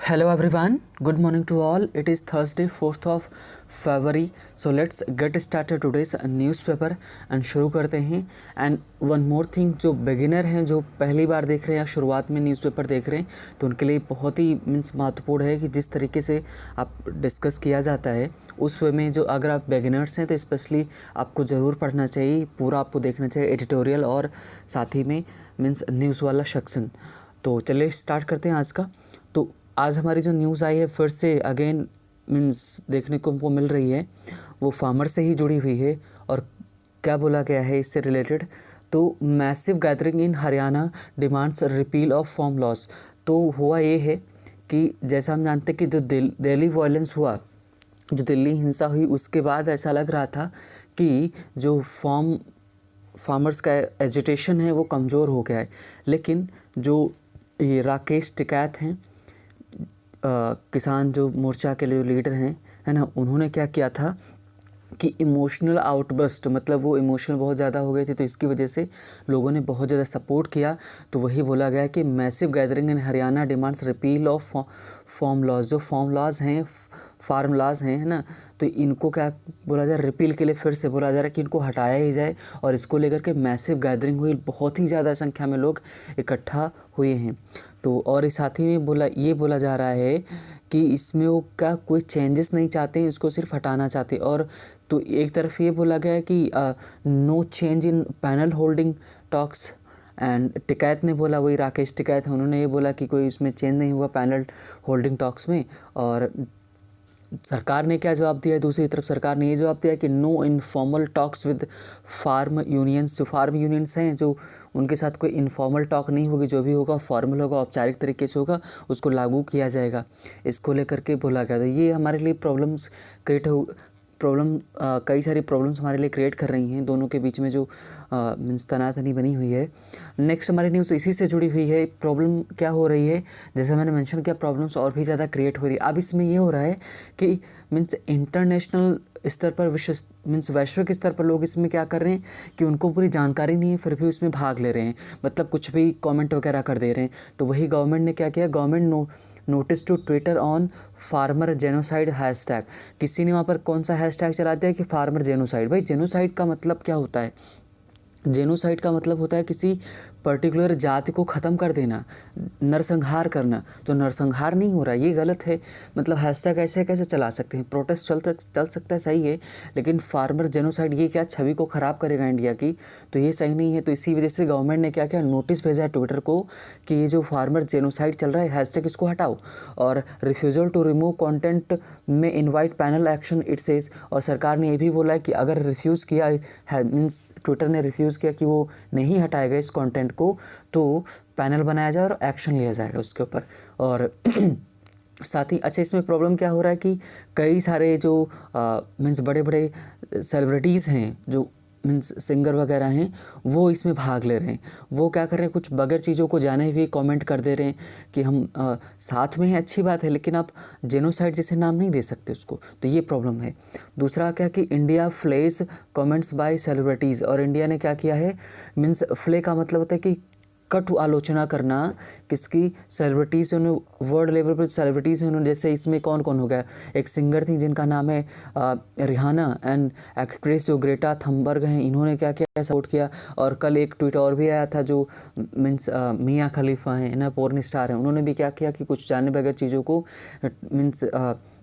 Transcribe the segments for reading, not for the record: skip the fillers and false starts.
Hello everyone, good morning to all. It is Thursday 4th of February. So let's get started today's newspaper and शुरू करते हैं. And one more thing, जो beginner हैं, जो पहली बार देख रहे हैं या शुरुआत में न्यूज़पेपर देख रहे हैं, तो उनके लिए बहुत ही मीन्स महत्वपूर्ण है कि जिस तरीके से आप डिस्कस किया जाता है उस वे में, जो अगर आप बिगिनर्स हैं तो स्पेशली आपको ज़रूर पढ़ना चाहिए, पूरा आपको देखना चाहिए एडिटोरियल और साथ ही में मीन्स न्यूज़ वाला सेक्शन. तो चलिए स्टार्ट करते हैं आज का. तो आज हमारी जो न्यूज़ आई है फिर से अगेन मीन्स देखने को हमको मिल रही है, वो फार्मर से ही जुड़ी हुई है. और क्या बोला गया है इससे रिलेटेड, तो massive gathering in Haryana demands repeal of farm laws. तो हुआ ये है कि जैसा हम जानते हैं कि जो दिल्ली वायलेंस हुआ, जो दिल्ली हिंसा हुई, उसके बाद ऐसा लग रहा था कि जो फार्मर्स का एजिटेशन है वो कमज़ोर हो गया है. लेकिन जो ये राकेश टिकैत हैं, किसान जो मोर्चा के लिए लीडर हैं, है ना, उन्होंने क्या किया था कि इमोशनल आउटबर्स्ट, मतलब वो इमोशनल बहुत ज़्यादा हो गए थे, तो इसकी वजह से लोगों ने बहुत ज़्यादा सपोर्ट किया. तो वही बोला गया कि massive gathering in Haryana demands repeal of farm laws. जो फार्म लॉज हैं, फार्म लॉज हैं, है ना, तो इनको क्या बोला जाए, रिपील के लिए फिर से बोला जा रहा है कि इनको हटाया ही जाए. और इसको लेकर के मैसिव गैदरिंग हुई, बहुत ही ज़्यादा संख्या में लोग इकट्ठा हुए हैं. तो और इस साथ ही में ये बोला जा रहा है कि इसमें वो क्या कोई चेंजेस नहीं चाहते हैं, इसको सिर्फ हटाना चाहते हैं. और तो एक तरफ ये बोला गया है कि no change in panel holding talks. And Tikait ने बोला, वही राकेश टिकैत है, उन्होंने ये बोला कि कोई इसमें चेंज नहीं हुआ पैनल होल्डिंग टॉक्स में. और सरकार ने क्या जवाब दिया है, दूसरी तरफ सरकार ने ये जवाब दिया कि no informal talks with farm unions. जो फार्म यूनियंस हैं, जो उनके साथ कोई इनफॉर्मल टॉक नहीं होगी, जो भी होगा फॉर्मल होगा, औपचारिक तरीके से होगा, उसको लागू किया जाएगा. इसको लेकर के बोला गया था. ये हमारे लिए कई सारी प्रॉब्लम्स हमारे लिए क्रिएट कर रही हैं, दोनों के बीच में जो मीन्स तनातनी बनी हुई है. नेक्स्ट हमारी न्यूज़ इसी से जुड़ी हुई है. प्रॉब्लम क्या हो रही है, जैसे मैंने मेंशन किया, प्रॉब्लम्स और भी ज़्यादा क्रिएट हो रही है. अब इसमें ये हो रहा है कि मीन्स इंटरनेशनल स्तर पर, वैश्विक स्तर पर लोग इसमें क्या कर रहे हैं कि उनको पूरी जानकारी नहीं है, फिर भी उसमें भाग ले रहे हैं, मतलब कुछ भी कमेंट वगैरह कर दे रहे हैं. तो वही गवर्नमेंट ने क्या किया, government notice to Twitter on farmer genocide hashtag. किसी ने वहाँ पर कौन सा हैशटैग चला दिया कि फार्मर जेनोसाइड. भाई जेनोसाइड का मतलब क्या होता है? जेनोसाइड का मतलब होता है किसी पर्टिकुलर जाति को ख़त्म कर देना, नरसंहार करना. तो नरसंहार नहीं हो रहा, ये गलत है. मतलब हैशटैग ऐसे कैसे चला सकते हैं? प्रोटेस्ट चल सकता है, सही है, लेकिन फार्मर जेनोसाइड ये क्या छवि को ख़राब करेगा इंडिया की? तो ये सही नहीं है. तो इसी वजह से गवर्नमेंट ने क्या किया, नोटिस भेजा है ट्विटर को कि ये जो फार्मर जेनोसाइड चल रहा है हैशटैग, इसको हटाओ. और रिफ्यूज़ल टू रिमूव कॉन्टेंट में invite panel action it says. और सरकार ने ये भी बोला है कि अगर रिफ्यूज़ किया है, मीन्स ट्विटर ने रिफ्यूज़ किया कि वो नहीं हटाएगा इस कंटेंट को, तो पैनल बनाया जाए और एक्शन लिया जाएगा उसके ऊपर. और साथ ही अच्छा, इसमें प्रॉब्लम क्या हो रहा है कि कई सारे जो मीन्स बड़े बड़े सेलिब्रिटीज़ हैं, जो मीन्स सिंगर वगैरह हैं, वो इसमें भाग ले रहे हैं. वो क्या कर रहे हैं, कुछ बगैर चीज़ों को जाने हुए कमेंट कर दे रहे हैं कि हम साथ में हैं, अच्छी बात है, लेकिन आप जेनोसाइड जैसे नाम नहीं दे सकते उसको. तो ये प्रॉब्लम है. दूसरा क्या कि India flays comments by celebrities. और इंडिया ने क्या किया है, मीन्स फ्ले का मतलब होता है कि कटु आलोचना करना किसकी, सेलिब्रिटीज़. उन्होंने वर्ल्ड लेवल पर सेलिब्रिटीज़ हैं उन्होंने, जैसे इसमें कौन कौन हो गया, एक सिंगर थी जिनका नाम है रिहाना, एंड एक्ट्रेस जो ग्रेटा थम्बर्ग हैं, इन्होंने क्या किया, सपोर्ट किया. और कल एक ट्वीट और भी आया था, जो मीन्स मियाँ खलीफा हैं ना, पोर्न स्टार हैं, उन्होंने भी क्या किया कि कुछ जाने बगैर चीज़ों को मीन्स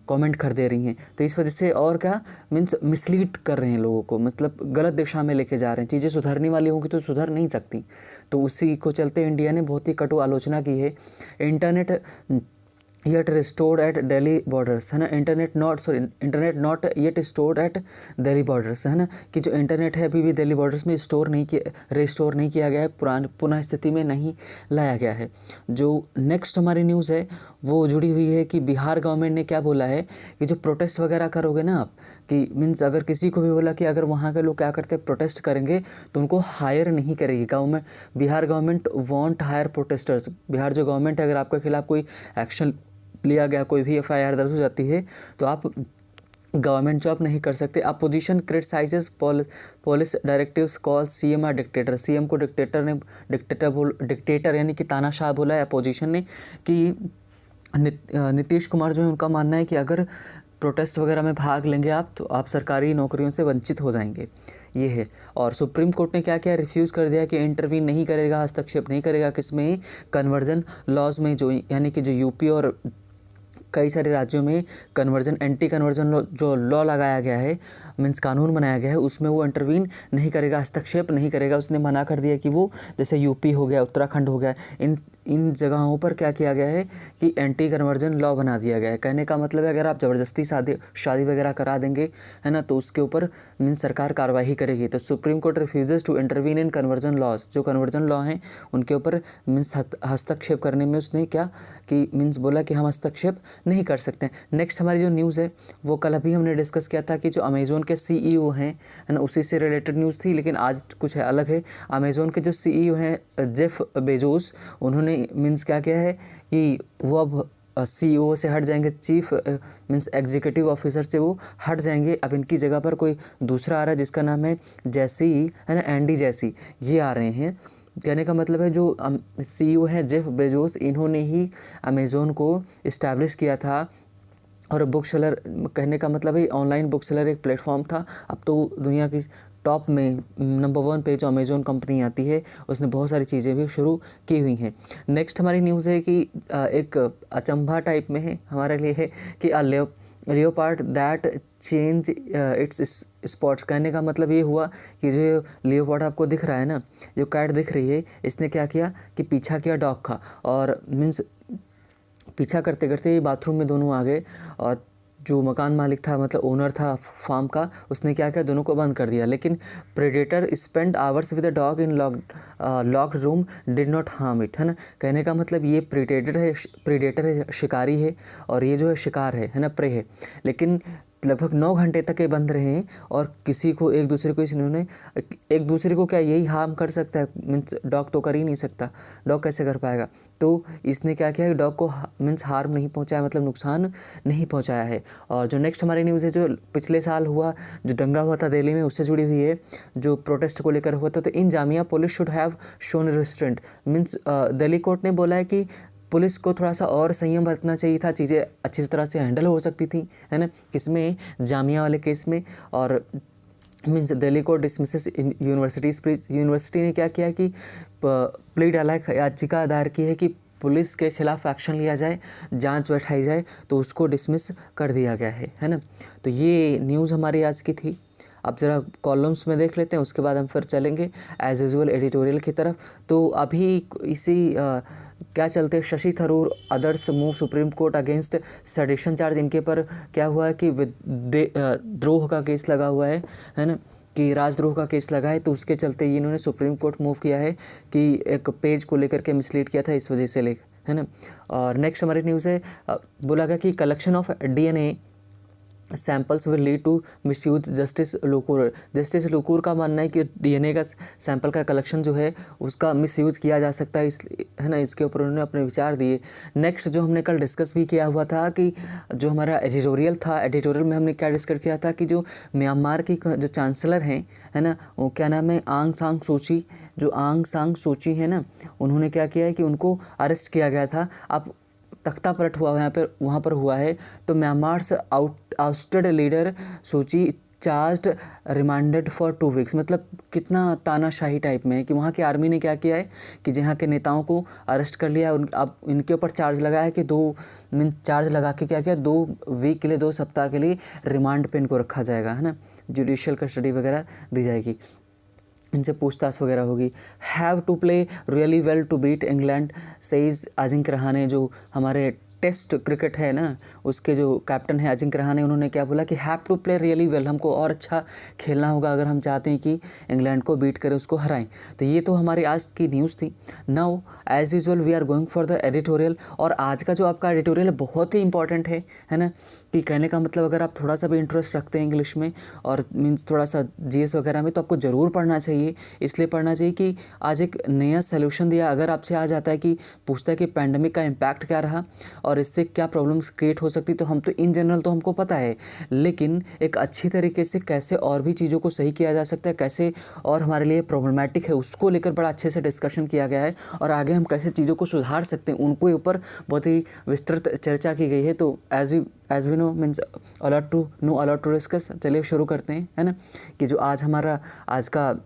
कमेंट कर दे रही हैं. तो इस वजह से और क्या, मीन्स मिसलीड कर रहे हैं लोगों को, मतलब गलत दिशा में लेके जा रहे हैं. चीज़ें सुधरने वाली होंगी तो सुधर नहीं सकती. तो उसी को चलते इंडिया ने बहुत ही कटु आलोचना की है. Internet yet restored at Delhi borders, है ना, internet not yet stored at Delhi borders, है ना, कि जो इंटरनेट है अभी भी दिल्ली बॉर्डर्स में रिस्टोर नहीं किया गया है, पुनः स्थिति में नहीं लाया गया है. जो नेक्स्ट हमारी न्यूज़ है वो जुड़ी हुई है कि बिहार गवर्नमेंट ने क्या बोला है कि जो प्रोटेस्ट वगैरह करोगे ना आप, कि मीन्स अगर किसी को भी बोला कि अगर वहाँ के लोग क्या करते हैं, प्रोटेस्ट करेंगे, तो उनको हायर नहीं करेगी government. Bihar government won't hire protesters. Bihar जो गवर्नमेंट है, अगर आपके खिलाफ कोई एक्शन लिया गया, कोई भी एफआईआर दर्ज हो जाती है, तो आप गवर्नमेंट जॉब नहीं कर सकते. Opposition criticises police directives call CM are dictator. CM को डिक्टेटर यानी कि तानाशाह बोला है अपोजिशन ने, कि नीतीश कुमार जो है उनका मानना है कि अगर प्रोटेस्ट वगैरह में भाग लेंगे आप तो आप सरकारी नौकरियों से वंचित हो जाएंगे, ये है। और सुप्रीम कोर्ट ने क्या किया, रिफ्यूज़ कर दिया कि इंटरवीन नहीं करेगा, हस्तक्षेप नहीं करेगा किसमें, कन्वर्जन लॉज में, जो यानी कि जो यूपी और कई सारे राज्यों में कन्वर्जन एंटी कन्वर्जन जो लॉ लगाया गया है, मीन्स कानून बनाया गया है, उसमें वो इंटरवीन नहीं करेगा, हस्तक्षेप नहीं करेगा। उसने मना कर दिया कि वो जैसे यूपी हो गया, उत्तराखंड हो गया, इन जगहों पर क्या किया गया है कि एंटी कन्वर्जन लॉ बना दिया गया है। कहने का मतलब है अगर आप ज़बरदस्ती शादी वगैरह करा देंगे, है ना, तो उसके ऊपर मीन्स सरकार कार्रवाई करेगी। तो supreme court refuses to intervene in conversion laws, जो कन्वर्जन लॉ हैं उनके ऊपर मीन्स हस्तक्षेप करने में उसने क्या कि मीन्स बोला कि हम हस्तक्षेप नहीं कर सकते हैं। नेक्स्ट हमारी जो न्यूज़ है वो कल अभी हमने डिस्कस किया था कि जो अमेज़ोन के सीईओ हैं, है ना, उसी से रिलेटेड न्यूज़ थी, लेकिन आज कुछ है अलग है। अमेज़ोन के जो सीईओ हैं जेफ बेजोस, उन्होंने मीन्स क्या किया है कि वो अब सीईओ से हट जाएंगे, चीफ मीन्स एग्जीक्यूटिव ऑफिसर से वो हट जाएंगे। अब इनकी जगह पर कोई दूसरा आ रहा है जिसका नाम है जैसी, है ना, एंडी जैसी, ये आ रहे हैं। कहने का मतलब है जो सीईओ हैं जेफ बेजोस, इन्होंने ही अमेज़ोन को इस्टेब्लिश किया था। और बुक सेलर, कहने का मतलब है ऑनलाइन बुक सेलर एक प्लेटफॉर्म था, अब तो दुनिया की टॉप में नंबर 1 पे जो अमेज़ोन कंपनी आती है, उसने बहुत सारी चीज़ें भी शुरू की हुई हैं। नेक्स्ट हमारी न्यूज़ है कि एक अचंभा टाइप में है हमारे लिए, है कि leopard that change it's spots. कहने का मतलब ये हुआ कि जो लियोपार्ड आपको दिख रहा है ना, जो कैट दिख रही है, इसने क्या किया कि पीछा किया डॉग का, और मीन्स पीछा करते करते बाथरूम में दोनों आ गए, और जो मकान मालिक था, मतलब ओनर था फार्म का, उसने क्या किया, दोनों को बंद कर दिया। लेकिन predator spend hours with the dog in locked room did not harm it, है ना। कहने का मतलब ये प्रेडेटर है, शिकारी है, और ये जो है शिकार है ना, प्रे है। लेकिन लगभग 9 घंटे तक ये बंद रहे हैं, और किसी को एक दूसरे को क्या यही हार्म कर सकता है, मीन्स डॉग तो कर ही नहीं सकता, डॉग कैसे कर पाएगा। तो इसने क्या किया कि डॉग को मीन्स हार्म नहीं पहुंचाया, मतलब नुकसान नहीं पहुंचाया है। और जो नेक्स्ट हमारी न्यूज़ है, जो पिछले साल हुआ, जो दंगा हुआ था दिल्ली में, उससे जुड़ी हुई है, जो प्रोटेस्ट को लेकर हुआ था। तो in Jamia police should have shown restraint, means Delhi court ने बोला है कि पुलिस को थोड़ा सा और संयम बरतना चाहिए था, चीज़ें अच्छी तरह से हैंडल हो सकती थी, है ना, किसमें, जामिया वाले केस में। और means Delhi court dismisses university ने क्या किया कि प्ली डाला है, याचिका दायर की है कि पुलिस के खिलाफ एक्शन लिया जाए, जांच बैठाई जाए, तो उसको डिसमिस कर दिया गया है ना। तो ये न्यूज़ हमारी आज की थी। अब ज़रा कॉलम्स में देख लेते हैं, उसके बाद हम फिर चलेंगे एज यूजुअल एडिटोरियल की तरफ। तो अभी इसी क्या चलते, Shashi Tharoor others move supreme court against sedition charge, इनके पर क्या हुआ है कि द्रोह का केस लगा हुआ है ना, कि राजद्रोह का केस लगा है। तो उसके चलते ये इन्होंने सुप्रीम कोर्ट मूव किया है कि एक पेज को लेकर के मिसलीड किया था, इस वजह से है ना। और नेक्स्ट हमारी न्यूज़ है, बोला गया कि collection of DNA samples will lead to misuse justice Lokur का मानना है कि DNA का सैंपल का कलेक्शन जो है उसका मिसयूज किया जा सकता है, है ना। इसके ऊपर उन्होंने अपने विचार दिए। नेक्स्ट जो हमने कल डिस्कस भी किया हुआ था कि जो हमारा एडिटोरियल था, एडिटोरियल में हमने क्या डिस्कस किया था कि जो म्यांमार की जो चांसलर हैं, है ना, वो क्या नाम है, आंग सान सू ची है ना, उन्होंने क्या किया है कि उनको अरेस्ट किया गया था। अब तख्ता पलट हुआ वहाँ पर हुआ है। तो म्यांमार से आउस्टेड लीडर सूची चार्ज रिमांडेड फॉर 2 वीक्स, मतलब कितना तानाशाही टाइप में है कि वहाँ की आर्मी ने क्या किया है कि जहाँ के नेताओं को अरेस्ट कर लिया, अब इनके ऊपर चार्ज लगाया है कि 2 लगा के क्या किया, 2 वीक के लिए, 2 सप्ताह के लिए रिमांड पे इनको रखा जाएगा, है ना। जुडिशियल कस्टडी वगैरह दी जाएगी, इनसे पूछताछ वगैरह होगी। Have to play really well to beat England says Ajinkya Rahane, जो हमारे टेस्ट क्रिकेट है ना, उसके जो कैप्टन है अजिंक्य रहाणे, उन्होंने क्या बोला कि have to play really well, हमको और अच्छा खेलना होगा अगर हम चाहते हैं कि इंग्लैंड को बीट करें, उसको हराएं। तो ये तो हमारी आज की न्यूज़ थी। Now as usual we are going for the editorial. और आज का जो आपका एडिटोरियल है बहुत ही इंपॉर्टेंट है ना, कि कहने का मतलब अगर आप थोड़ा सा भी इंटरेस्ट रखते हैं इंग्लिश में और मीन्स थोड़ा सा GS वगैरह में, तो आपको ज़रूर पढ़ना चाहिए। इसलिए पढ़ना चाहिए कि आज एक नया सोल्यूशन दिया, अगर आपसे आ जाता है कि पूछता है कि पैंडमिक का इम्पैक्ट क्या रहा, और और इससे क्या प्रॉब्लम्स क्रिएट हो सकती, तो हम तो इन जनरल तो हमको पता है, लेकिन एक अच्छी तरीके से कैसे और भी चीज़ों को सही किया जा सकता है, कैसे और हमारे लिए प्रॉब्लमेटिक है, उसको लेकर बड़ा अच्छे से डिस्कशन किया गया है और आगे हम कैसे चीज़ों को सुधार सकते हैं उनको ऊपर बहुत ही विस्तृत चर्चा की गई है। तो as we know means a lot to know a lot to discuss. चलिए शुरू करते हैं, है ना, कि जो आज हमारा आज का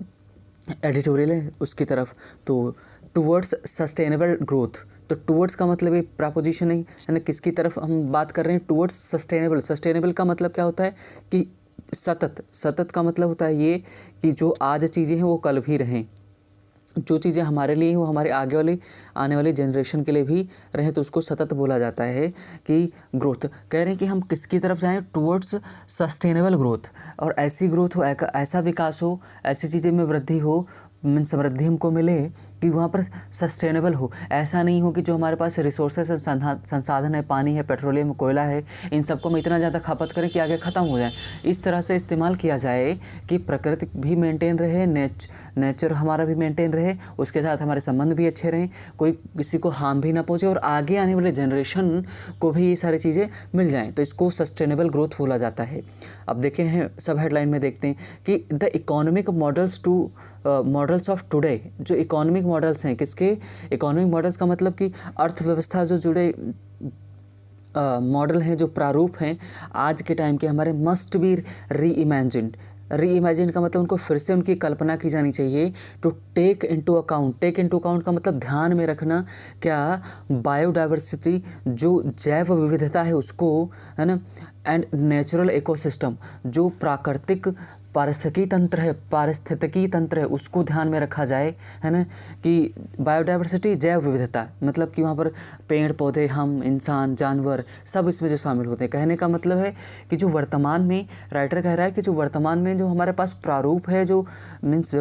एडिटोरियल है उसकी तरफ। तो टूवर्ड्स सस्टेनेबल ग्रोथ, तो टूवर्ड्स का मतलब एक प्रपोजिशन है ना, किसकी तरफ हम बात कर रहे हैं, टूवर्ड्स सस्टेनेबल। सस्टेनेबल का मतलब क्या होता है कि सतत, सतत का मतलब होता है ये कि जो आज चीज़ें हैं वो कल भी रहें, जो चीज़ें हमारे लिए वो हमारे आने वाली जनरेशन के लिए भी रहे, तो उसको सतत बोला जाता है कि ग्रोथ। कह रहे हैं कि हम किसकी तरफ जाएं, टुवर्ड्स सस्टेनेबल ग्रोथ, और ऐसी ग्रोथ हो, ऐसा विकास हो, ऐसी चीज़ें में वृद्धि हो, मीन समृद्धि हमको मिले कि वहाँ पर सस्टेनेबल हो। ऐसा नहीं हो कि जो हमारे पास रिसोर्सेस संसाधन है, पानी है, पेट्रोलियम, कोयला है, इन सबको हम इतना ज़्यादा खपत करें कि आगे ख़त्म हो जाए। इस तरह से इस्तेमाल किया जाए कि प्रकृति भी मेंटेन रहे, नेचर हमारा भी मेंटेन रहे, उसके साथ हमारे संबंध भी अच्छे रहें, कोई किसी को हार्म भी ना पहुँचे और आगे आने वाले जनरेशन को भी ये सारी चीज़ें मिल जाएँ, तो इसको सस्टेनेबल ग्रोथ बोला जाता है। अब देखें हैं सब हेडलाइन में देखते हैं कि the economic models of today, जो इकोनॉमिक मॉडल्स हैं, किसके इकोनॉमिक मॉडल्स का मतलब कि अर्थव्यवस्था से जुड़े मॉडल हैं, जो प्रारूप हैं आज के टाइम के हमारे, मस्ट बी री इमेजिन का मतलब उनको फिर से उनकी कल्पना की जानी चाहिए। टू टेक इनटू अकाउंट का मतलब ध्यान में रखना, क्या बायोडाइवर्सिटी, जो जैव विविधता है उसको, है ना, एंड नेचुरल इकोसिस्टम, जो प्राकृतिक पारिस्थितिकी तंत्र है उसको ध्यान में रखा जाए, है ना, कि बायोडाइवर्सिटी जैव विविधता मतलब कि वहाँ पर पेड़ पौधे, हम, इंसान, जानवर सब इसमें जो शामिल होते हैं। कहने का मतलब है कि जो वर्तमान में, राइटर कह रहा है कि जो वर्तमान में जो हमारे पास प्रारूप है, जो मीन्स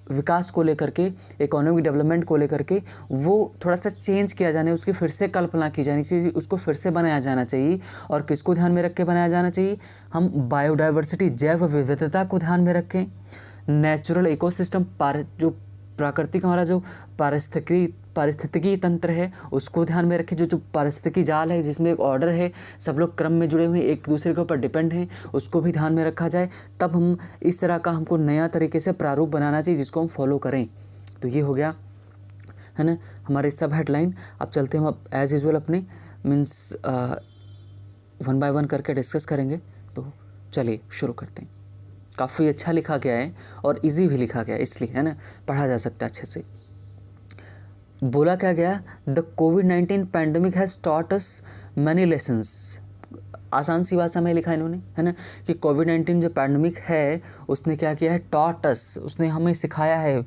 विकास को लेकर के, इकोनॉमिक डेवलपमेंट को लेकर के, वो थोड़ा सा चेंज किया जाने, उसकी फिर से कल्पना की जानी चाहिए, उसको फिर से बनाया जाना चाहिए। और किसको ध्यान में रख के बनाया जाना चाहिए, हम बायोडाइवर्सिटी जैव विविधता को ध्यान में रखें, नेचुरल इकोसिस्टम जो प्राकृतिक हमारा जो पारिस्थितिकी तंत्र है उसको ध्यान में रखें, जो पारिस्थितिकी जाल है जिसमें एक ऑर्डर है, सब लोग क्रम में जुड़े हुए हैं, एक दूसरे के ऊपर डिपेंड हैं, उसको भी ध्यान में रखा जाए। तब हम इस तरह का हमको नया तरीके से प्रारूप बनाना चाहिए जिसको हम फॉलो करें। तो ये हो गया, है ना, हमारे सब हेडलाइन। अब चलते हैं हम एज यूजुअल अपने मीन्स वन बाय वन करके डिस्कस करेंगे। तो चलिए शुरू करते हैं। काफ़ी अच्छा लिखा गया है और इजी भी लिखा गया है, इसलिए, है ना, पढ़ा जा सकता है अच्छे से। बोला क्या गया, the covid pandemic has taught us many lessons. आसान सी भाषा में लिखा है इन्होंने, है ना, कि कोविड-19 जो पैंडमिक है उसने क्या किया है, टॉट अस, उसने हमें सिखाया है।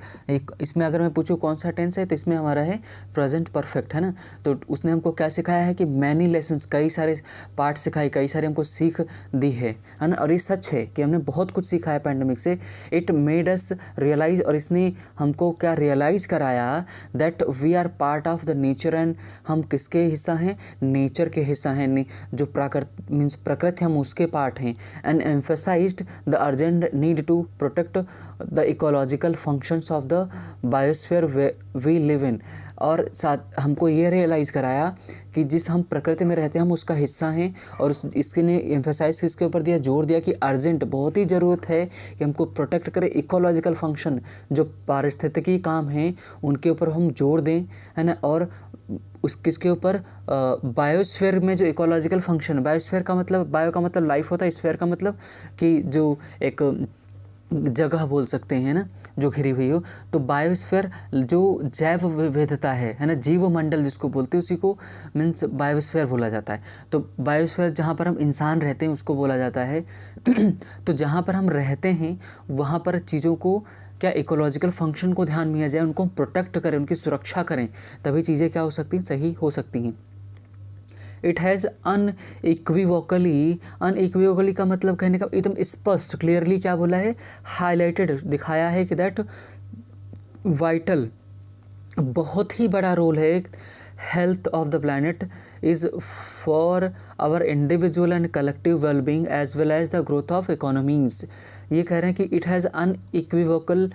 इसमें अगर मैं पूछूं कौन सा टेंस है तो इसमें हमारा है प्रेजेंट परफेक्ट, है ना। तो उसने हमको क्या सिखाया है कि मैनी लेसन्स, कई सारे पार्ट सिखाए, कई सारे हमको सीख दी है ना। और ये सच है कि हमने बहुत कुछ सीखा है पैंडमिक से। इट मेड अस रियलाइज़, और इसने हमको क्या रियलाइज़ कराया, that we are part of the nature, and हम किसके हिस्सा हैं, नेचर के हिस्सा हैं, जो प्रकृति हम उसके पार्ट हैं। And emphasised the urgent need to protect the ecological functions of the biosphere we live in, और साथ हमको ये रियलाइज़ कराया कि जिस हम प्रकृति में रहते हैं हम उसका हिस्सा हैं। और इसके लिए एम्फेसाइज किसके ऊपर दिया, जोर दिया कि अर्जेंट, बहुत ही ज़रूरत है कि हमको प्रोटेक्ट करें इकोलॉजिकल फंक्शन, जो पारिस्थितिकी काम हैं उनके ऊपर हम जोर दें, है ना। और उस किसके ऊपर, बायोस्फीयर में जो इकोलॉजिकल फंक्शन, बायोस्फीयर का मतलब, बायो का मतलब लाइफ होता है, स्फीयर का मतलब कि जो एक जगह बोल सकते हैं ना, जो घिरी हुई हो। तो बायोस्फीयर जो जैव विविधता है ना, जीव मंडल जिसको बोलते हैं, उसी को मीन्स बायोस्फीयर बोला जाता है। तो बायोस्फीयर जहाँ पर हम इंसान रहते हैं उसको बोला जाता है। तो जहाँ पर हम रहते हैं वहाँ पर चीज़ों को क्या, इकोलॉजिकल फंक्शन को ध्यान में लिया जाए, उनको प्रोटेक्ट करें, उनकी सुरक्षा करें, तभी चीज़ें क्या हो सकती हैं, सही हो सकती हैं। इट हैज़ अनइक्विवोकली का मतलब कहने का एकदम स्पष्ट, क्लियरली क्या बोला है, हाईलाइटेड, दिखाया है कि दैट वाइटल, बहुत ही बड़ा रोल है health of the planet is for our individual and collective wellbeing as well as the growth of economies. ये कह रहे हैं कि इट हैज़ अनइक्विवोकली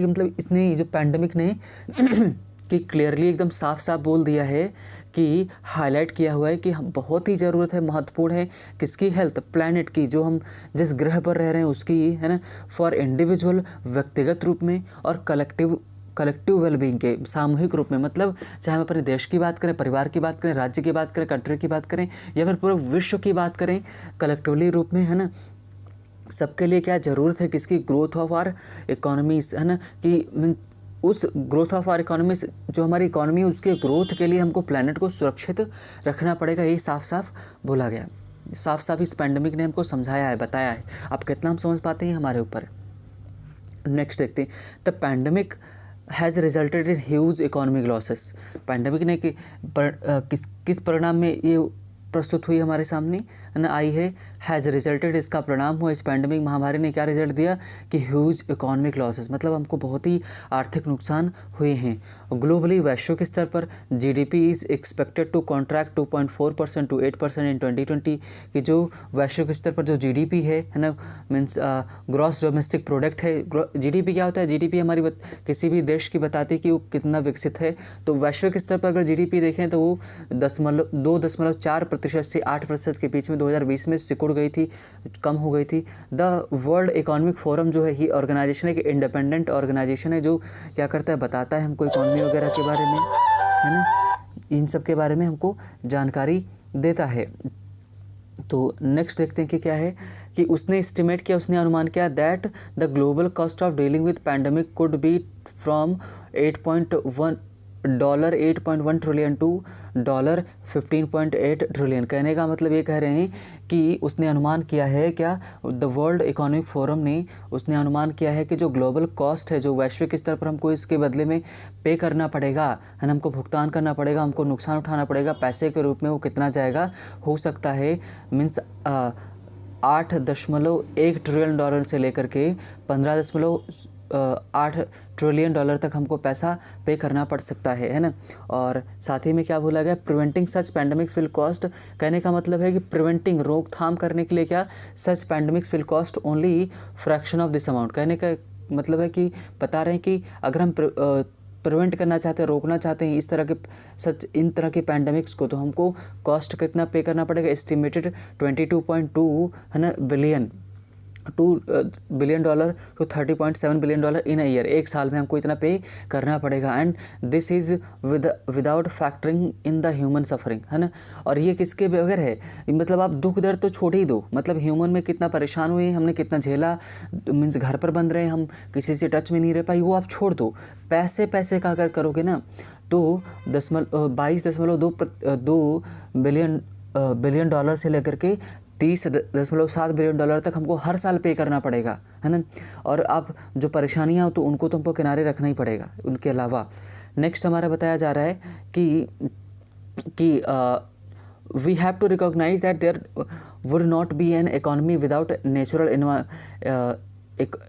मतलब इसने, जो पैंडमिक ने कि क्लियरली एकदम साफ साफ बोल दिया है कि हाईलाइट किया हुआ है कि हम बहुत ही ज़रूरत है, महत्वपूर्ण है किसकी, हेल्थ, प्लैनेट की, जो हम जिस ग्रह पर रह रहे हैं उसकी, है ना, फॉर इंडिविजुअल, व्यक्तिगत रूप में, और कलेक्टिव वेलबींग के, सामूहिक रूप में, मतलब चाहे हम अपने देश की बात करें, परिवार की बात करें, राज्य की बात करें, कंट्री की बात करें, या फिर पूरे विश्व की बात करें, कलेक्टिवली रूप में, है ना, सबके लिए क्या ज़रूरत है किसकी, ग्रोथ ऑफ आर इकोनॉमीज, है ना, कि उस ग्रोथ ऑफ आर इकोनॉमीज, जो हमारी इकोनॉमी है उसके ग्रोथ के लिए हमको प्लैनेट को सुरक्षित रखना पड़ेगा। ये साफ साफ बोला गया, साफ साफ इस पैंडमिक ने हमको समझाया है, बताया है। अब कितना हम समझ पाते हैं हमारे ऊपर। नेक्स्ट देखते हैं, the pandemic has resulted in huge economic losses. Pandemic ने किस परिणाम में ये प्रस्तुत हुई हमारे सामने, है ना, आई है, हैज़ रिजल्टेड, इसका परिणाम हुआ, इस पैंडमिक महामारी ने क्या रिजल्ट दिया कि ह्यूज इकोनॉमिक लॉसेस, मतलब हमको बहुत ही आर्थिक नुकसान हुए हैं। ग्लोबली, वैश्विक स्तर पर GDP is expected to contract 2.4% to 8% in 2020, कि जो वैश्विक स्तर पर जो जीडीपी है ना, मीन्स ग्रॉस डोमेस्टिक प्रोडक्ट है। जीडीपी क्या होता है, जीडीपी हमारी किसी भी देश की बताती है कि वो कितना विकसित है। तो वैश्विक स्तर पर अगर जीडीपी देखें तो वो 2.4% से 8% के बीच में 2020 में सिकुड़ गई थी, कम हो गई थी। द वर्ल्ड इकोनॉमिक फोरम जो है, ये ऑर्गेनाइजेशन है कि इंडिपेंडेंट ऑर्गेनाइजेशन है, जो क्या करता है, बताता है हमको इकोनॉमी वगैरह के बारे में, है ना, इन सब के बारे में हमको जानकारी देता है। तो नेक्स्ट देखते हैं कि क्या है, कि उसने एस्टिमेट किया, उसने अनुमान किया that the global cost of dealing with pandemic could be from $8.1 trillion to $15.8 trillion. कहने का मतलब ये कह रहे हैं कि उसने अनुमान किया है, क्या, द वर्ल्ड इकोनॉमिक फोरम ने उसने अनुमान किया है कि जो ग्लोबल कॉस्ट है, जो वैश्विक स्तर पर हमको इसके बदले में पे करना पड़ेगा, है ना, हमको भुगतान करना पड़ेगा, हमको नुकसान उठाना पड़ेगा पैसे के रूप में, वो कितना जाएगा, हो सकता है मीन्स $8.1 ट्रिलियन से लेकर के $15.8 ट्रिलियन तक हमको पैसा पे करना पड़ सकता है ना। और साथ ही में क्या बोला गया, preventing such pandemics will cost. कहने का मतलब है कि प्रिवेंटिंग, रोकथाम करने के लिए क्या, such pandemics will cost only fraction of this amount. कहने का मतलब है कि बता रहे हैं कि अगर हम प्रिवेंट करना चाहते हैं, रोकना चाहते हैं इन तरह के पैंडमिक्स को, तो हमको कॉस्ट कितना पे करना पड़ेगा, एस्टिमेटेड 22.2, है ना, $2 billion to $30.7 billion in a year. एक साल में हमको इतना पे करना पड़ेगा। And this is without factoring in the human suffering, है ना। और ये किसके बगैर है, मतलब आप दुख दर्द तो छोड़ ही दो, मतलब ह्यूमन में कितना परेशान हुए, हमने कितना झेला, मीन्स घर पर बंद रहे, हम किसी से टच में नहीं रह पाई, वो आप छोड़ दो। पैसे का अगर करोगे ना, तो 22.2 बिलियन डॉलर से लेकर के $30.7 बिलियन तक हमको हर साल पे करना पड़ेगा, है ना। और आप जो परेशानियाँ हो तो उनको तो हमको किनारे रखना ही पड़ेगा। उनके अलावा नेक्स्ट हमारा बताया जा रहा है कि we have to recognise that there would not be an economy without natural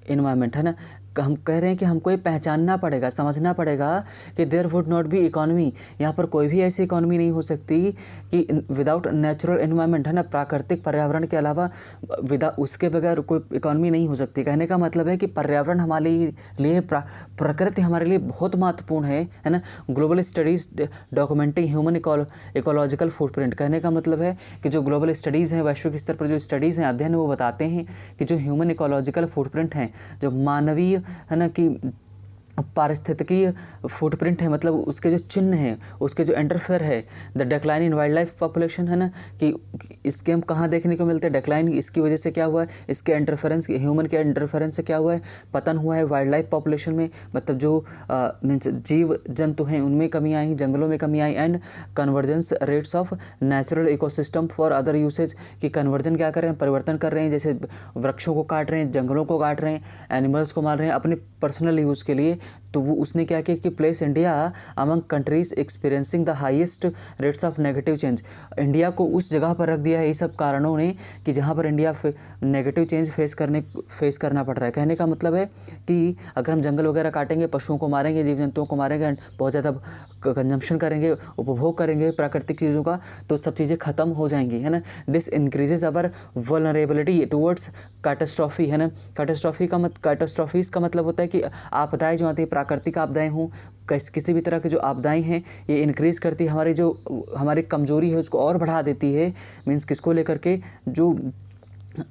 environment, है ना। हम कह रहे हैं कि हमको ये पहचानना पड़ेगा, समझना पड़ेगा कि there would not be economy, यहाँ पर कोई भी ऐसी इकोनॉमी नहीं हो सकती कि विदाउट नेचुरल एनवायरनमेंट, है ना, प्राकृतिक पर्यावरण के अलावा उसके बगैर कोई इकोनॉमी नहीं हो सकती। कहने का मतलब है कि पर्यावरण हमारे लिए, प्रकृति हमारे लिए बहुत महत्वपूर्ण है ना। Global studies documenting human ecological footprint. कहने का मतलब है कि जो ग्लोबल स्टडीज़ हैं, वैश्विक स्तर पर जो स्टडीज़ हैं, अध्ययन, वो बताते हैं कि जो ह्यूमन इकोलॉजिकल फुटप्रिंट हैं, जो मानवीय, है ना, कि पारिस्थितिकीय फुटप्रिंट है, मतलब उसके जो चिन्ह हैं, उसके जो इंटरफेयर है, the decline in wild life population, है ना, कि इसके हम कहाँ देखने को मिलते हैं डिक्लाइन, इसकी वजह से क्या हुआ है, इसके इंटरफेरेंस, ह्यूमन के इंटरफेरेंस से क्या हुआ है, पतन हुआ है वाइल्ड लाइफ पॉपुलेशन में, मतलब जो मीन्स जीव जंतु हैं उनमें कमी आई, जंगलों में कमी आई। And convergence rates of natural ecosystem for other usage, कि कन्वर्जन क्या कर रहे हैं, परिवर्तन कर रहे हैं, जैसे वृक्षों को काट रहे हैं, जंगलों को काट रहे हैं, एनिमल्स को मार रहे हैं अपने पर्सनल यूज़ के लिए। तो वो उसने क्या किया कि place India among countries experiencing the highest rates of negative change. India को उस जगह पर रख दिया है, ये सब कारणों ने, कि जहाँ पर इंडिया नेगेटिव चेंज फेस करना पड़ रहा है। कहने का मतलब है कि अगर हम जंगल वगैरह काटेंगे, पशुओं को मारेंगे, जीव जंतुओं को मारेंगे, बहुत ज़्यादा कंजम्पशन करेंगे, उपभोग करेंगे प्राकृतिक चीज़ों का, तो सब चीज़ें ख़त्म हो जाएंगी, है ना। This increases our vulnerability towards catastrophe, है ना। कैटास्ट्रॉफीज़ का मतलब होता है कि आपदाएं जो आती है, प्राकृतिक आपदाएं हों, किसी भी तरह की जो आपदाएं हैं ये इंक्रीज़ करती है, हमारी कमज़ोरी है उसको और बढ़ा देती है। मीन्स किसको लेकर के, जो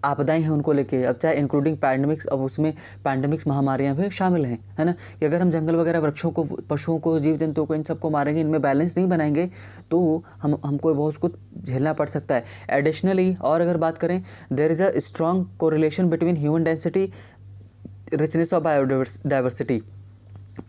आपदाएं हैं उनको लेके, अब चाहे इंक्लूडिंग पैंडमिक्स, अब उसमें पैंडमिक्स महामारियां भी शामिल हैं, है ना। कि अगर हम जंगल वगैरह, वृक्षों को, पशुओं को, जीव जंतुओं को, इन सबको मारेंगे, इनमें बैलेंस नहीं बनाएंगे तो हमको बहुत कुछ झेलना पड़ सकता है। एडिशनली, और अगर बात करें, there is a strong correlation between human density, richness of biodiversity.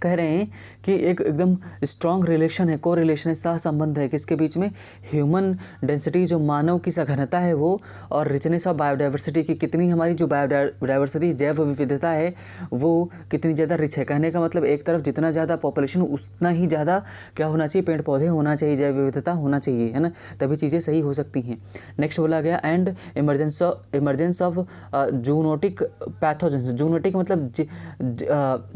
कह रहे हैं कि एक एकदम स्ट्रॉन्ग रिलेशन है, को रिलेशन है, सहसंबंध है किसके बीच में, ह्यूमन डेंसिटी जो मानव की सघनता है वो, और रिचनेस ऑफ बायोडाइवर्सिटी की कितनी हमारी जो बायोडाइवर्सिटी जैव विविधता है वो कितनी ज़्यादा रिच है। कहने का मतलब एक तरफ जितना ज़्यादा पॉपुलेशन उतना ही ज़्यादा क्या होना चाहिए, पेड़ पौधे होना चाहिए, जैव विविधता होना चाहिए, है ना, तभी चीज़ें सही हो सकती हैं। नेक्स्ट बोला गया and emergence of zoonotic pathogens. Zoonotic मतलब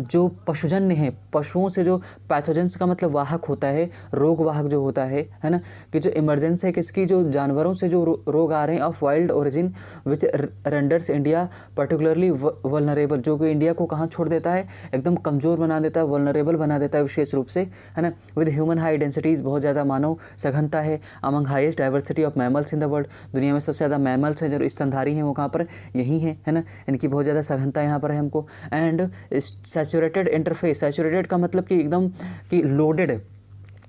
जो पशुजन्य हैं, पशुओं से जो पैथोजेंस का मतलब वाहक होता है, रोग वाहक जो होता है ना, कि जो इमरजेंस है किसकी, जो जानवरों से जो रोग आ रहे हैं of wild origin which renders India particularly vulnerable, जो कि इंडिया को कहाँ छोड़ देता है, एकदम कमज़ोर बना देता है, वल्नरेबल बना देता है विशेष रूप से, है ना। विद ह्यूमन हाई डेंसिटीज़, बहुत ज़्यादा मानव सघनता है, among highest diversity of mammals in the world, दुनिया में सबसे ज़्यादा मैमल्स हैं जो स्तनधारी हैं वो कहाँ पर, यही हैं, है ना। इनकी बहुत ज़्यादा सघनता यहाँ पर है हमको। एंड सैचुरेटेड इंटरफेस, सैचुरेटेड का मतलब कि एकदम कि लोडेड,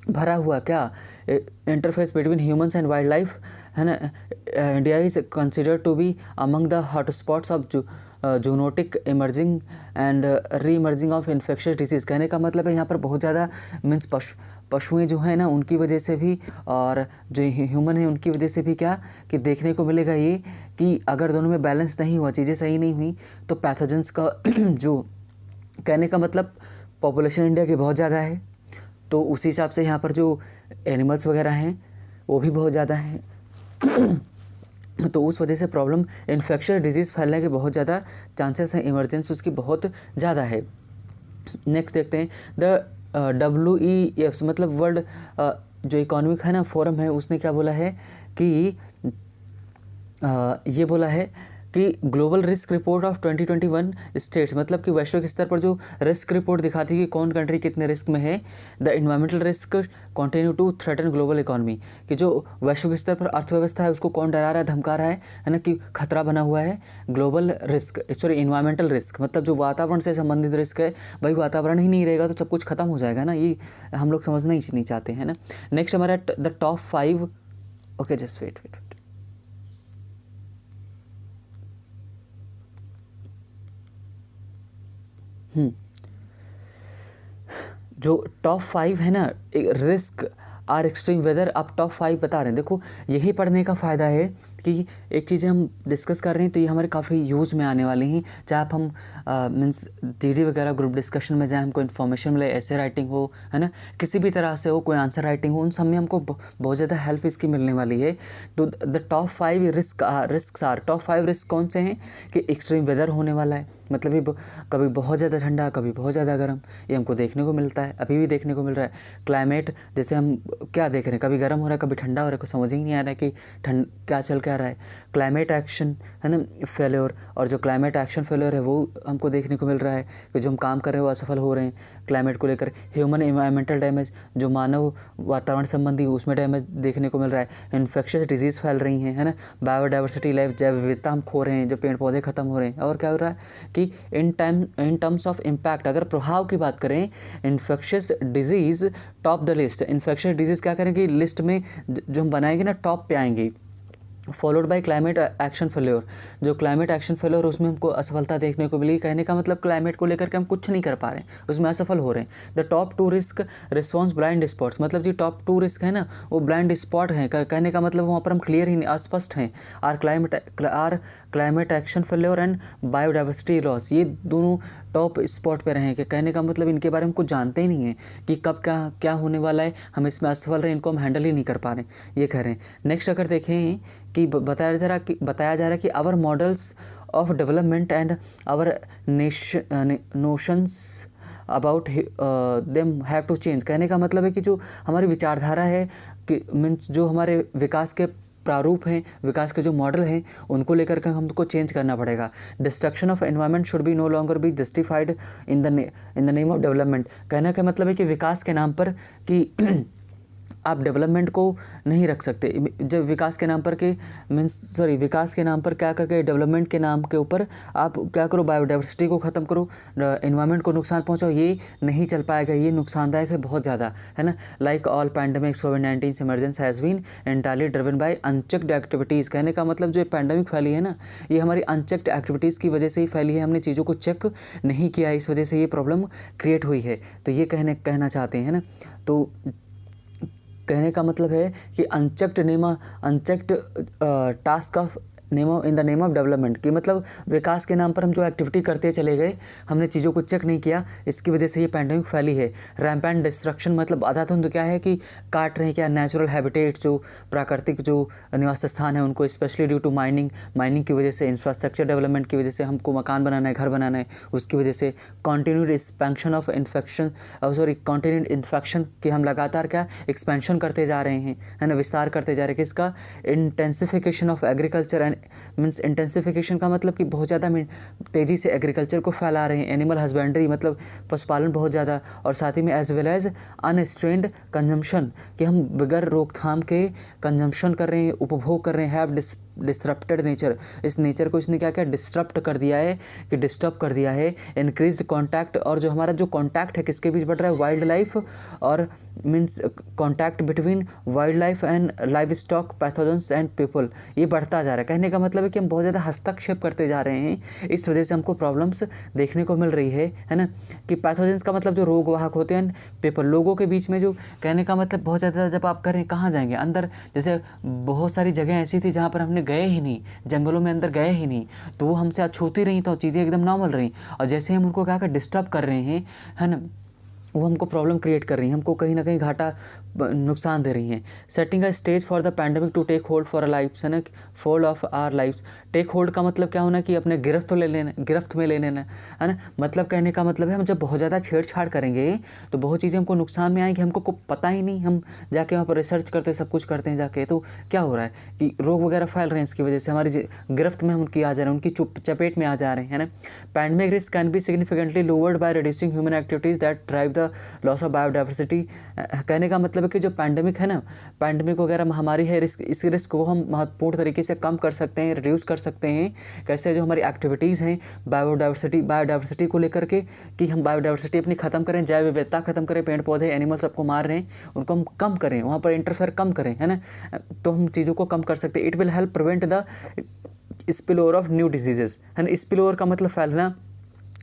भरा हुआ, क्या interface between humans and wild life, है ना। India is considered to be among the hotspots of zoonotic emerging and re emerging of infectious disease. कहने का मतलब है यहाँ पर बहुत ज़्यादा मीन्स पशुएं जो हैं ना उनकी वजह से भी, और जो ह्यूमन है उनकी वजह से भी, क्या कि देखने को मिलेगा ये कि अगर दोनों में बैलेंस नहीं हुआ, चीज़ें सही नहीं हुई, तो पैथोजेंस का जो, कहने का मतलब पॉपुलेशन इंडिया की बहुत ज़्यादा है, तो उसी हिसाब से यहाँ पर जो एनिमल्स वगैरह हैं वो भी बहुत ज़्यादा हैं तो उस वजह से प्रॉब्लम, इन्फेक्शियस डिजीज़ फैलने के बहुत ज़्यादा चांसेस हैं, इमरजेंसी उसकी बहुत ज़्यादा है। नेक्स्ट देखते हैं, द WEF मतलब वर्ल्ड जो इकोनॉमिक है ना फोरम है, उसने क्या बोला है कि ये बोला है कि global risk report of 2021 states, मतलब कि वैश्विक स्तर पर जो रिस्क रिपोर्ट दिखाती है कि कौन कंट्री कितने रिस्क में है। The environmental risk continue to threaten global economy, कि जो वैश्विक स्तर पर अर्थव्यवस्था है उसको कौन डरा रहा है, धमका रहा है ना, कि खतरा बना हुआ है। Global risk, sorry environmental risk मतलब जो वातावरण से संबंधित रिस्क है, भाई वातावरण ही नहीं रहेगा तो सब कुछ खत्म हो जाएगा ना, ये हम लोग समझना ही नहीं चाहते हैं ना। नेक्स्ट हमारा the top 5, okay just wait, जो टॉप 5 है ना, रिस्क आर एक्सट्रीम वेदर, आप टॉप 5 बता रहे हैं। देखो यही पढ़ने का फ़ायदा है कि एक चीज़ें हम डिस्कस कर रहे हैं तो ये हमारे काफ़ी यूज़ में आने वाली हैं, चाहे आप हम मीन्स DD वगैरह ग्रुप डिस्कशन में जाए, हमको इन्फॉर्मेशन मिले, ऐसे राइटिंग हो, है ना, किसी भी तरह से हो, कोई आंसर राइटिंग हो, उन सब में हमको बहुत ज़्यादा हेल्प इसकी मिलने वाली है। तो the top 5 risk are, top 5 risk कौन से हैं कि एक्सट्रीम वेदर होने वाला है, मतलब ये कभी बहुत ज़्यादा ठंडा, कभी बहुत ज़्यादा गर्म, ये हमको देखने को मिलता है, अभी भी देखने को मिल रहा है। क्लाइमेट, जैसे हम क्या देख रहे हैं, कभी गर्म हो रहा है, कभी ठंडा हो रहा है, कुछ समझ ही नहीं आ रहा है कि क्या चल क्या रहा है। क्लाइमेट एक्शन है ना फेल्योर, और जो क्लाइमेट एक्शन फेल्योर है वो हमको देखने को मिल रहा है कि जो हम काम कर रहे हैं वो असफल हो रहे हैं क्लाइमेट को लेकर। ह्यूमन एनवायरमेंटल डैमेज, जो मानव वातावरण संबंधी उसमें डैमेज देखने को मिल रहा है। इन्फेक्शियस डिजीज़ फैल रही हैं, है ना, बायोडाइवर्सिटी लाइफ, जैव विविधता हम खो रहे हैं, जो पेड़ पौधे खत्म हो रहे हैं। और क्या हो रहा है कि इन टर्म्स ऑफ इम्पैक्ट, अगर प्रभाव की बात करें, infectious disease top the list. Infectious disease क्या करेंगे, लिस्ट में जो हम बनाएंगे ना टॉप पे आएंगे। Followed by climate action failure, जो क्लाइमेट एक्शन फेल्योर उसमें हमको असफलता देखने को मिली। कहने का मतलब क्लाइमेट को लेकर के हम कुछ नहीं कर पा रहे हैं, उसमें असफल हो रहे हैं। The top 2 risk response blind spots, मतलब जो टॉप 2 रिस्क है ना वो ब्लाइंड स्पॉट हैं। कहने का मतलब वहाँ पर हम क्लियर ही नहीं, अस्पष्ट हैं। Are climate action failure and biodiversity loss, ये दोनों टॉप स्पॉट पे रहे हैं। कि कहने का मतलब इनके बारे में कुछ जानते ही नहीं है कि कब क्या होने वाला है, हम इसमें असफल रहे, इनको हम हैंडल ही नहीं कर पा रहे, ये कह रहे हैं। नेक्स्ट अगर देखें कि बताया जा रहा है कि our models of development and our notions about them have to change. कहने का मतलब है कि जो हमारी विचारधारा है कि मीन्स जो हमारे विकास के प्रारूप हैं, विकास के जो मॉडल हैं, उनको लेकर के हमको चेंज करना पड़ेगा। Destruction of environment should be no longer be justified in the name of development. कहने का मतलब है कि विकास के नाम पर कि आप डेवलपमेंट को नहीं रख सकते। जब विकास के नाम पर के विकास के नाम पर क्या करके डेवलपमेंट के नाम के ऊपर आप क्या करो, बायोडाइवर्सिटी को ख़त्म करो, एनवायरनमेंट को नुकसान पहुंचाओ, ये नहीं चल पाएगा, ये नुकसानदायक है बहुत ज़्यादा, है ना। लाइक ऑल पैंडमिक्स कोविड-19 emergence has been entirely driven by unchecked activities. कहने का मतलब जो पैंडमिक फैली है ना, ये हमारी अनचेक्ड एक्टिविटीज़ की वजह से ही फैली है, हमने चीज़ों को चेक नहीं किया, इस वजह से ये प्रॉब्लम क्रिएट हुई है। तो ये कहना चाहते हैं ना। तो कहने का मतलब है कि unchecked task of in the name of development, कि मतलब विकास के नाम पर हम जो एक्टिविटी करते चले गए, हमने चीज़ों को चेक नहीं किया, इसकी वजह से ये पैंडेमिक फैली है। रैम्पेंट डिस्ट्रक्शन मतलब आधाधुंध क्या है कि काट रहे हैं क्या नेचुरल हैबिटेट्स, जो प्राकृतिक जो निवास स्थान है उनको, स्पेशली ड्यू टू माइनिंग की वजह से, इंफ्रास्ट्रक्चर डेवलपमेंट की वजह से, हमको मकान बनाना है, घर बनाना है, उसकी वजह से कॉन्टीन्यूड कॉन्टीन्यूड इन्फेक्शन कि हम लगातार क्या एक्सपेंशन करते जा रहे हैं, है ना, विस्तार करते जा रहे हैं। किसका? Intensification of agriculture and means intensification का मतलब कि बहुत ज़्यादा तेज़ी से एग्रीकल्चर को फैला रहे हैं। एनिमल हस्बेंड्री मतलब पशुपालन बहुत ज़्यादा, और साथ ही में एज वेल एज अनस्ट्रेन्ड कंजम्पशन कि हम बगैर रोकथाम के कंजम्पशन कर रहे हैं, उपभोग कर रहे हैं। हैव डिसरप्टेड नेचर, इस नेचर को इसने क्या क्या डिस्टर्ब कर दिया है। इंक्रीज कॉन्टैक्ट, और जो हमारा जो कॉन्टैक्ट है किसके बीच बढ़ रहा है? वाइल्ड लाइफ और means contact between wild life and live stock, pathogens and people, ये बढ़ता जा रहा है। कहने का मतलब है कि हम बहुत ज़्यादा हस्तक्षेप करते जा रहे हैं, इस वजह से हमको प्रॉब्लम्स देखने को मिल रही है ना। कि पैथोजेंस का मतलब जो रोग वाहक होते हैं, पीपल लोगों के बीच में जो, कहने का मतलब बहुत ज़्यादा जब आप करें कहाँ जाएंगे अंदर, जैसे बहुत सारी जगह ऐसी थी जहाँ पर हमने गए ही नहीं, जंगलों में अंदर गए ही नहीं, तो वो हमसे छूती रही, तो चीज़ें एकदम नॉर्मल रही, और जैसे हम उनको क्या कर डिस्टर्ब कर रहे हैं, है ना, वो हमको प्रॉब्लम क्रिएट कर रही हैं, हमको कहीं ना कहीं घाटा नुकसान दे रही हैं। Setting a stage for the pandemic to take hold for a life, है ना, fold of our life. Take hold का मतलब क्या होना कि अपने गिरफ्त में ले लेना, है ना। मतलब कहने का मतलब है हम जब बहुत ज़्यादा छेड़छाड़ करेंगे तो बहुत चीज़ें हमको नुकसान में आएंगी, हमको पता ही नहीं, हम जाके वहाँ पर रिसर्च करते सब कुछ करते हैं जाके, तो क्या हो रहा है कि रोग वगैरह फैल रहे हैं, इसकी वजह से हमारी गिरफ्त में हम उनकी आ जा रहे हैं, उनकी चपेट में आ जा रहे हैं, है ना। Pandemic risk can be significantly lowered by reducing human activities that drive the loss of biodiversity. कहने का मतलब है कि जो पैंडमिक है ना, पैंडमिक वगैरह महामारी है, इस रिस्क को हम महत्वपूर्ण तरीके से कम कर सकते हैं, रिड्यूस कर सकते हैं। कैसे? जो हमारी एक्टिविटीज़ हैं बायोडाइवर्सिटी को लेकर के, कि हम बायोडाइवर्सिटी अपनी ख़त्म करें, जैव विविधता ख़त्म करें, पेड़ पौधे एनिमल सबको मार रहे हैं उनको हम कम करें, वहाँ पर इंटरफेयर कम करें, है ना, तो हम चीज़ों को कम कर सकते हैं। It will help prevent the spillover of new diseases, है ना। स्पिलओवर का मतलब फैलना,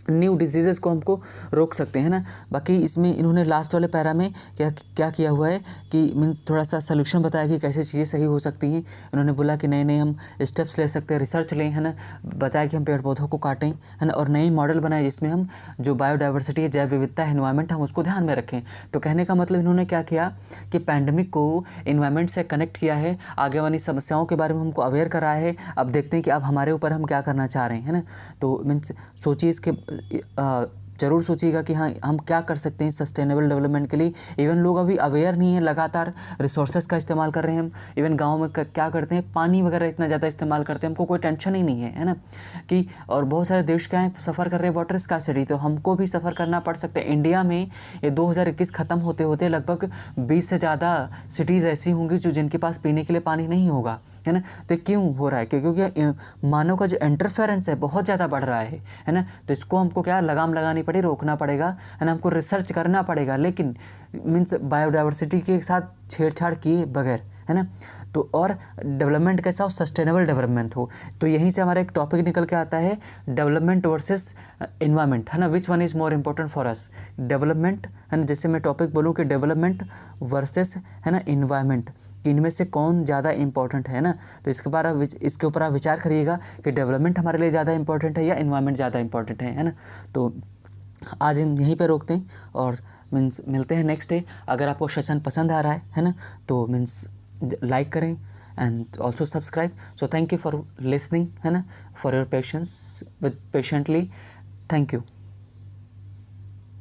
न्यू डिजीज़ेस को हमको रोक सकते हैं ना। बाकी इसमें इन्होंने लास्ट वाले पैरा में क्या किया हुआ है कि मीन्स थोड़ा सा सोल्यूशन बताया कि कैसे चीज़ें सही हो सकती हैं। इन्होंने बोला कि नए हम स्टेप्स ले सकते हैं, रिसर्च लें, है ना, बजाय कि हम पेड़ पौधों को काटें, है ना, और नए मॉडल बनाए जिसमें हम जो बायोडाइवर्सिटी है, जैव विविधता है, एनवायरनमेंट, हम उसको ध्यान में रखें। तो कहने का मतलब इन्होंने क्या किया कि पैंडमिक को एनवायरनमेंट से कनेक्ट किया है, आगे वाली समस्याओं के बारे में हमको अवेयर कराया है। अब देखते हैं कि अब हमारे ऊपर हम क्या करना चाह रहे हैं, है ना। तो मीन्स सोचिए, इसके ज़रूर सोचिएगा कि हाँ हम क्या कर सकते हैं सस्टेनेबल डेवलपमेंट के लिए। इवन लोग अभी अवेयर नहीं है, लगातार रिसोर्सेज का इस्तेमाल कर रहे हैं हम। इवन गांव में क्या करते हैं, पानी वगैरह इतना ज़्यादा इस्तेमाल करते हैं, हमको कोई टेंशन ही नहीं है ना कि। और बहुत सारे देश क्या है सफ़र कर रहे हैं वाटर स्कार्सिटी, तो हमको भी सफ़र करना पड़ सकता है। इंडिया में ये 2021 ख़त्म होते होते लगभग 20 से ज़्यादा सिटीज़ ऐसी होंगी जो जिनके पास पीने के लिए पानी नहीं होगा, है ना। तो क्यों हो रहा है? क्योंकि मानव का जो इंटरफेरेंस है बहुत ज़्यादा बढ़ रहा है ना। तो इसको हमको क्या लगाम लगानी पड़े, रोकना पड़ेगा, है ना, हमको रिसर्च करना पड़ेगा, लेकिन मीन्स बायोडाइवर्सिटी के साथ छेड़छाड़ किए बगैर, है ना। तो और डेवलपमेंट कैसा हो, सस्टेनेबल डेवलपमेंट हो। तो यहीं से हमारा एक टॉपिक निकल के आता है, डेवलपमेंट वर्सेस एनवायरनमेंट, है ना, which one is more important for us. Development, है ना, जैसे मैं टॉपिक बोलूँ कि डेवलपमेंट वर्सेस, है ना, एनवायरनमेंट, कि इनमें से कौन ज़्यादा इंपॉर्टेंट है ना। तो इसके ऊपर आप विचार करिएगा कि डेवलपमेंट हमारे लिए ज़्यादा इंपॉर्टेंट है या एनवायरनमेंट ज़्यादा इंपॉर्टेंट है ना। तो आज हम यहीं पे रोकते हैं और मीन्स मिलते हैं नेक्स्ट डे। अगर आपको सेशन पसंद आ रहा है ना, तो मीन्स लाइक करें and also subscribe. So thank you for listening, है ना, for your patience with patiently. Thank you.